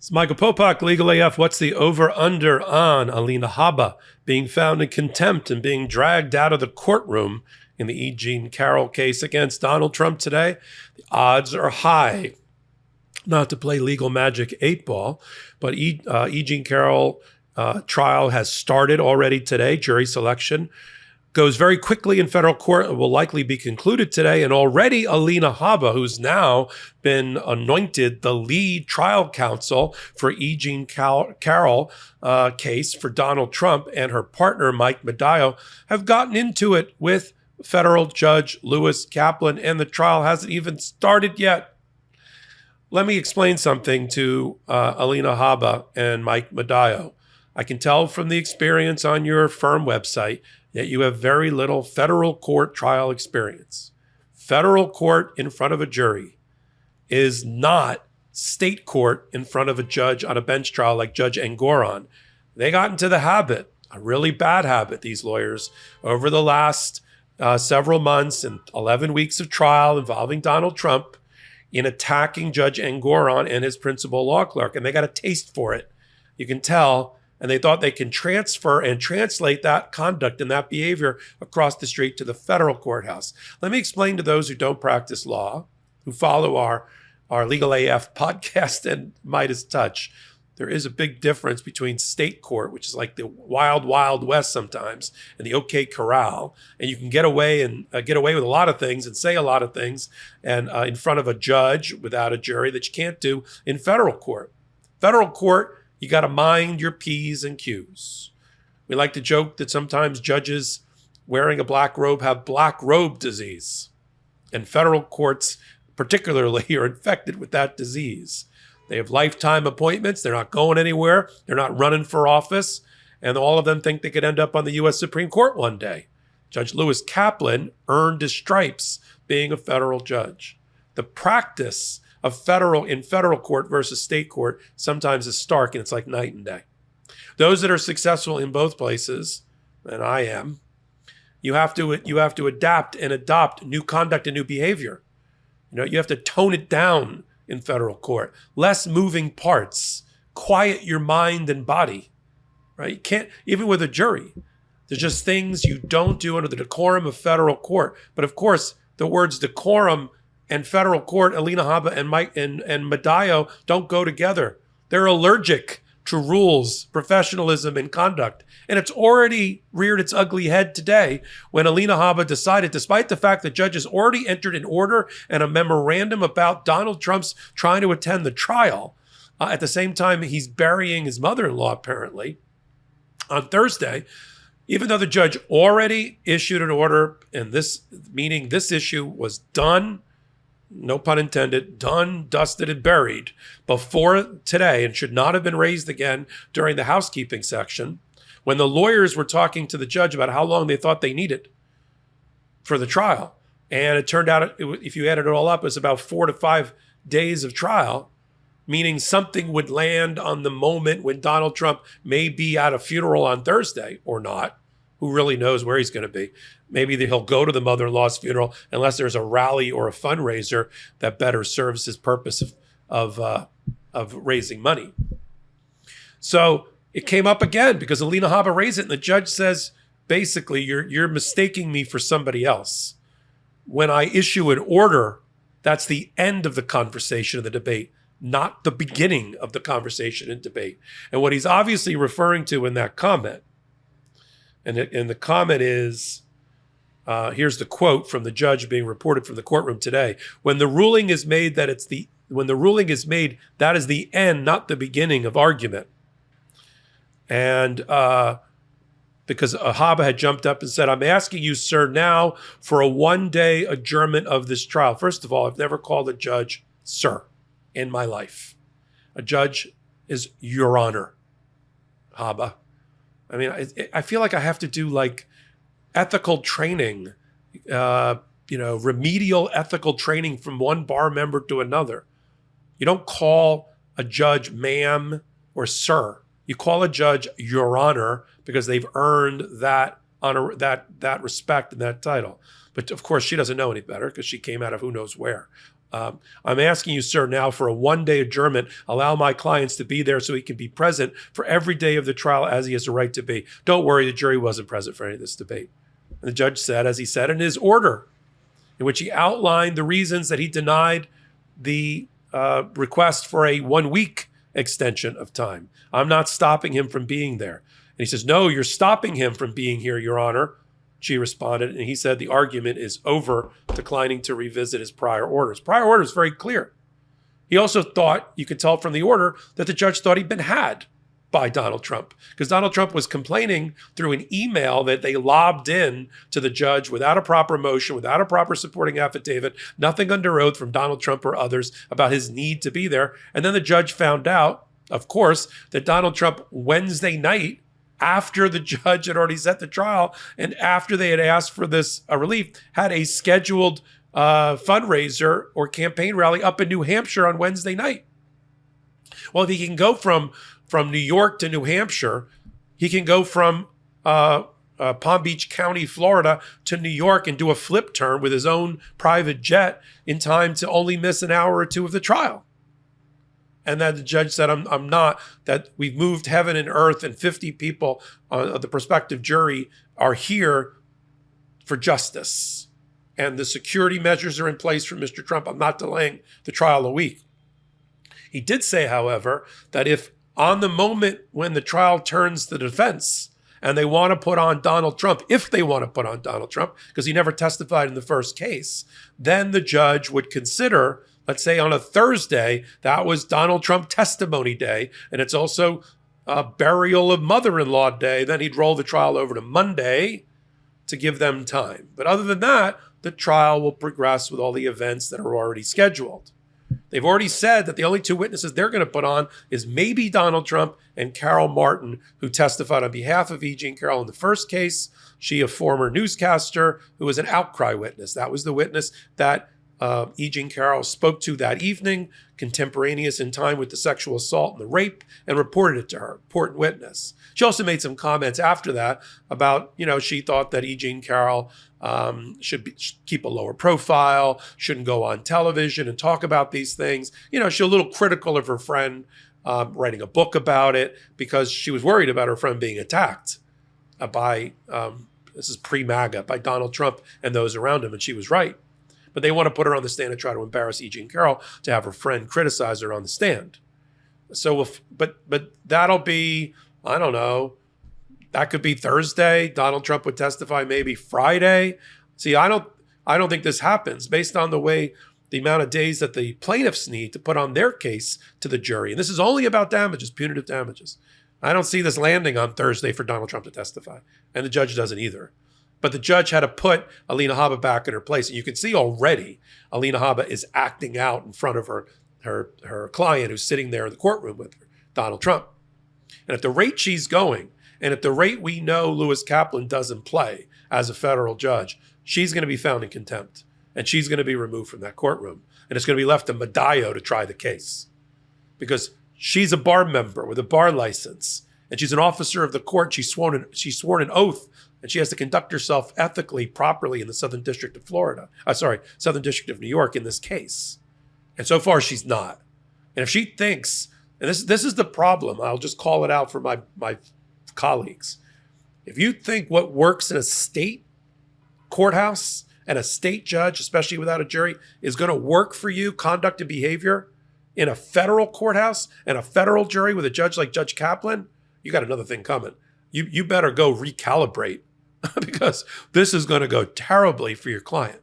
It's Michael Popok, Legal AF. What's the over-under on Alina Habba being found in contempt and being dragged out of the courtroom in the E Jean Carroll case against Donald Trump today? The odds are high. Not to play legal magic 8-ball, but E Jean Carroll trial has started already today. Jury selection goes very quickly in federal court and will likely be concluded today. And already Alina Habba, who's now been anointed the lead trial counsel for E Jean Carroll case for Donald Trump, and her partner, Mike Medaio, have gotten into it with federal judge Lewis Kaplan, and the trial hasn't even started yet. Let me explain something to Alina Habba and Mike Medaio. I can tell from the experience on your firm website that you have very little federal court trial experience. Federal court in front of a jury is not state court in front of a judge on a bench trial like Judge Engoron. They got into the habit, a really bad habit, these lawyers, over the last several months and 11 weeks of trial involving Donald Trump, in attacking Judge Engoron and his principal law clerk. And they got a taste for it. You can tell. And they thought they can transfer and translate that conduct and that behavior across the street to the federal courthouse. Let me explain to those who don't practice law, who follow our Legal AF podcast and MeidasTouch. There is a big difference between state court, which is like the wild, wild west sometimes, and the OK Corral. And you can get away with a lot of things and say a lot of things and in front of a judge without a jury that you can't do in federal court. Federal court, you got to mind your P's and Q's. We like to joke that sometimes judges wearing a black robe have black robe disease. And federal courts particularly are infected with that disease. They have lifetime appointments. They're not going anywhere. They're not running for office. And all of them think they could end up on the U.S. Supreme Court one day. Judge Lewis Kaplan earned his stripes being a federal judge. The practice of federal court versus state court sometimes is stark, and it's like night and day. Those that are successful in both places, and I am, you have to adapt and adopt new conduct and new behavior. You have to tone it down in federal court. Less moving parts. Quiet your mind and body. Right? You can't, even with a jury. There's just things you don't do under the decorum of federal court. But of course, the words decorum and federal court, Alina Habba and Mike and Medaio don't go together. They're allergic to rules, professionalism, and conduct. And it's already reared its ugly head today when Alina Habba decided, despite the fact that judges already entered an order and a memorandum about Donald Trump's trying to attend the trial, at the same time he's burying his mother-in-law apparently, on Thursday, even though the judge already issued an order, and this issue was done, no pun intended, done, dusted, and buried before today, and should not have been raised again during the housekeeping section, when the lawyers were talking to the judge about how long they thought they needed for the trial. And it turned out, if you added it all up, it was about 4 to 5 days of trial, meaning something would land on the moment when Donald Trump may be at a funeral on Thursday or not. Who really knows where he's going to be? Maybe he'll go to the mother-in-law's funeral unless there's a rally or a fundraiser that better serves his purpose of raising money. So it came up again because Alina Habba raised it, and the judge says, basically, you're mistaking me for somebody else. When I issue an order, that's the end of the conversation of the debate, not the beginning of the conversation and debate. And what he's obviously referring to in that comment, and the comment is, here's the quote from the judge being reported from the courtroom today. When the ruling is made that is the end, not the beginning of argument. And because Habba had jumped up and said, I'm asking you, sir, now for a one-day adjournment of this trial. First of all, I've never called a judge sir in my life. A judge is your honor, Habba. I mean, I feel like I have to do like ethical training, remedial ethical training from one bar member to another. You don't call a judge ma'am or sir. You call a judge your honor because they've earned that honor, that respect and that title. But of course, she doesn't know any better because she came out of who knows where. I'm asking you, sir, now for a one-day adjournment. Allow my clients to be there so he can be present for every day of the trial as he has a right to be. Don't worry, the jury wasn't present for any of this debate. And the judge said, as he said in his order, in which he outlined the reasons that he denied the request for a 1-week extension of time. I'm not stopping him from being there. And he says, no, you're stopping him from being here, Your Honor. She responded, and he said the argument is over, declining to revisit his prior orders. Prior order is very clear. He also thought, you could tell from the order, that the judge thought he'd been had by Donald Trump, because Donald Trump was complaining through an email that they lobbed in to the judge without a proper motion, without a proper supporting affidavit, nothing under oath from Donald Trump or others about his need to be there. And then the judge found out, of course, that Donald Trump Wednesday night, after the judge had already set the trial and after they had asked for this relief, had a scheduled fundraiser or campaign rally up in New Hampshire on Wednesday night. Well, if he can go from New York to New Hampshire, he can go from Palm Beach County, Florida to New York and do a flip turn with his own private jet in time to only miss an hour or two of the trial. And then the judge said, I'm not, that we've moved heaven and earth and 50 people on the prospective jury are here for justice. And the security measures are in place for Mr. Trump. I'm not delaying the trial a week. He did say, however, that if on the moment when the trial turns to the defense and they want to put on Donald Trump, if they want to put on Donald Trump, because he never testified in the first case, then the judge would consider, let's say on a Thursday, that was Donald Trump testimony day, and it's also a burial of mother-in-law day, then he'd roll the trial over to Monday to give them time. But other than that, the trial will progress with all the events that are already scheduled. They've already said that the only two witnesses they're going to put on is maybe Donald Trump and Carol Martin, who testified on behalf of E. Jean Carroll in the first case. She, a former newscaster who was an outcry witness. That was the witness that E. Jean Carroll spoke to that evening, contemporaneous in time with the sexual assault and the rape, and reported it to her. Important witness. She also made some comments after that about, she thought that E. Jean Carroll should keep a lower profile, shouldn't go on television and talk about these things. She's a little critical of her friend writing a book about it because she was worried about her friend being attacked by, this is pre-MAGA, by Donald Trump and those around him, and she was right. But they want to put her on the stand and try to embarrass E. Jean Carroll to have her friend criticize her on the stand. So, but that'll be, I don't know, that could be Thursday. Donald Trump would testify maybe Friday. See, I don't think this happens based on the amount of days that the plaintiffs need to put on their case to the jury. And this is only about damages, punitive damages. I don't see this landing on Thursday for Donald Trump to testify. And the judge doesn't either. But the judge had to put Alina Habba back in her place. And you can see already Alina Habba is acting out in front of her client who's sitting there in the courtroom with her, Donald Trump. And at the rate she's going, and at the rate we know Lewis Kaplan doesn't play as a federal judge, she's going to be found in contempt. And she's going to be removed from that courtroom. And it's going to be left to Medallo to try the case. Because she's a bar member with a bar license. And she's an officer of the court. She's sworn an oath. And she has to conduct herself ethically, properly in the Southern District of Southern District of New York in this case. And so far, she's not. And if she thinks, and this is the problem, I'll just call it out for my colleagues. If you think what works in a state courthouse and a state judge, especially without a jury, is going to work for you, conduct and behavior, in a federal courthouse and a federal jury with a judge like Judge Kaplan, you got another thing coming. You better go recalibrate because this is going to go terribly for your client.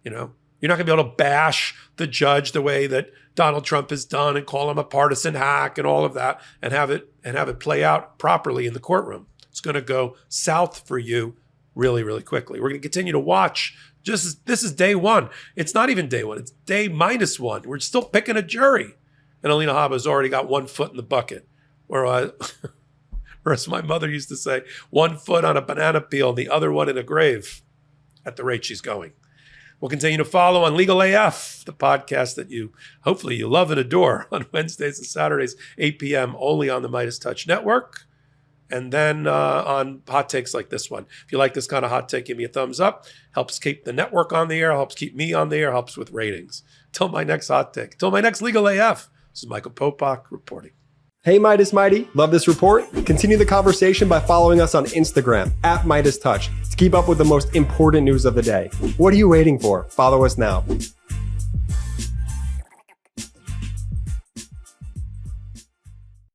You're not going to be able to bash the judge the way that Donald Trump has done and call him a partisan hack and all of that and have it play out properly in the courtroom. It's going to go south for you really, really quickly. We're going to continue to watch. This is day one. It's not even day one. It's day -1. We're still picking a jury. And Alina Habba's already got one foot in the bucket. Whereas my mother used to say, one foot on a banana peel and the other one in a grave at the rate she's going. We'll continue to follow on Legal AF, the podcast that hopefully you love and adore on Wednesdays and Saturdays, 8 p.m. only on the MeidasTouch network. And then on hot takes like this one. If you like this kind of hot take, give me a thumbs up. Helps keep the network on the air, helps keep me on the air, helps with ratings. Till my next hot take. Till my next Legal AF. This is Michael Popok reporting. Hey Meidas Mighty, love this report? Continue the conversation by following us on Instagram at MeidasTouch to keep up with the most important news of the day. What are you waiting for? Follow us now.